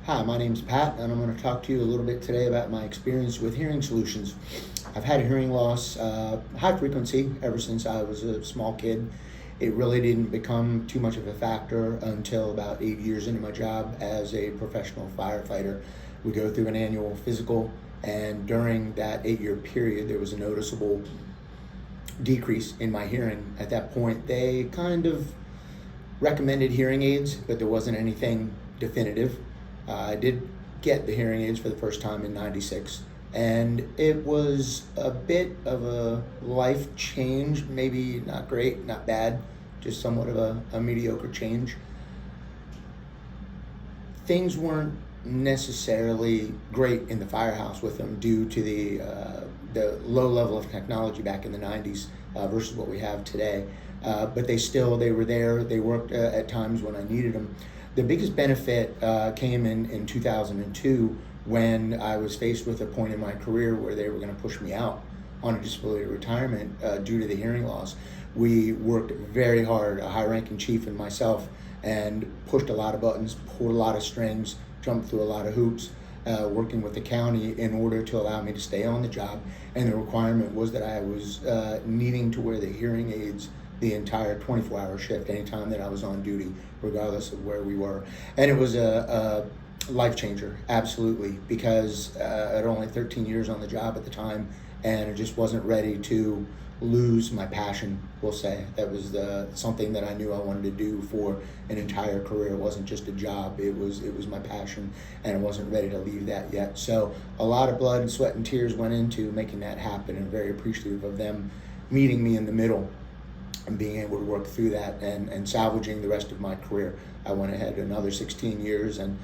Hi, my name's Pat, and I'm going to talk to you a little bit today about my experience with hearing solutions. I've had hearing loss, high frequency, ever since I was a small kid. It really didn't become too much of a factor until about 8 years into my job as a professional firefighter. We go through an annual physical, and during that 8-year period, there was a noticeable decrease in my hearing. At that point, they kind of recommended hearing aids, but there wasn't anything definitive. I did get the hearing aids for the first time in '96, and it was a bit of a life change, maybe not great, not bad, just somewhat of a mediocre change. Things weren't necessarily great in the firehouse with them due to the low level of technology back in the '90s versus what we have today. But they were there. They worked at times when I needed them. The biggest benefit came in 2002 when I was faced with a point in my career where they were going to push me out on a disability retirement due to the hearing loss. We worked very hard, a high-ranking chief and myself, and pushed a lot of buttons, pulled a lot of strings, jumped through a lot of hoops, working with the county in order to allow me to stay on the job. And the requirement was that I was needing to wear the hearing aids the entire 24-hour shift, anytime that I was on duty, regardless of where we were. And it was a life changer, absolutely, because I had only 13 years on the job at the time, and I just wasn't ready to lose my passion, we'll say. That was something that I knew I wanted to do for an entire career. It wasn't just a job, it was my passion, and I wasn't ready to leave that yet. So a lot of blood and sweat and tears went into making that happen, and very appreciative of them meeting me in the middle and being able to work through that and salvaging the rest of my career. I went ahead another 16 years and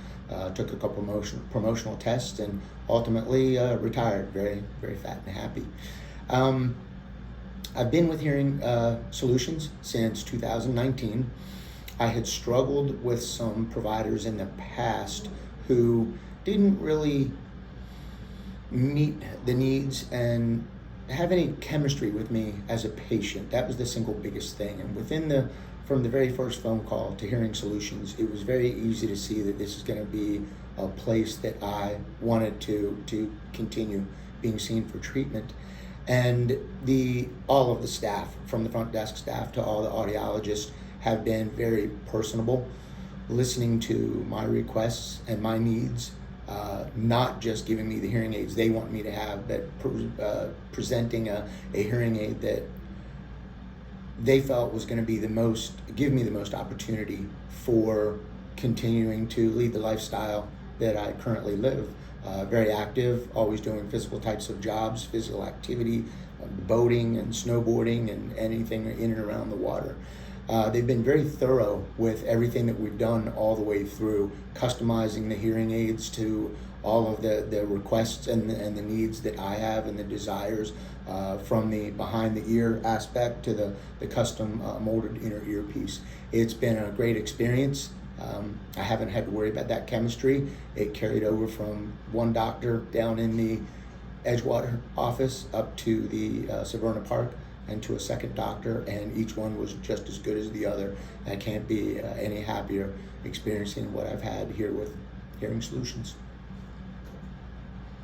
took a couple promotional tests and ultimately retired very, very fat and happy. I've been with Hearing Solutions since 2019. I had struggled with some providers in the past who didn't really meet the needs and have any chemistry with me as a patient. That was the single biggest thing. And from the very first phone call to Hearing Solutions, it was very easy to see that this is going to be a place that I wanted to continue being seen for treatment. And all of the staff, from the front desk staff to all the audiologists, have been very personable, listening to my requests and my needs. Not just giving me the hearing aids they want me to have, but presenting a hearing aid that they felt was going to give me the most opportunity for continuing to lead the lifestyle that I currently live. Very active, always doing physical types of jobs, physical activity, boating and snowboarding and anything in and around the water. They've been very thorough with everything that we've done all the way through, customizing the hearing aids to all of the requests and the needs that I have and the desires, from the behind the ear aspect to the custom molded inner earpiece. It's been a great experience. I haven't had to worry about that chemistry. It carried over from one doctor down in the Edgewater office up to the Severna Park and to a second doctor, and each one was just as good as the other. I can't be any happier experiencing what I've had here with Hearing Solutions.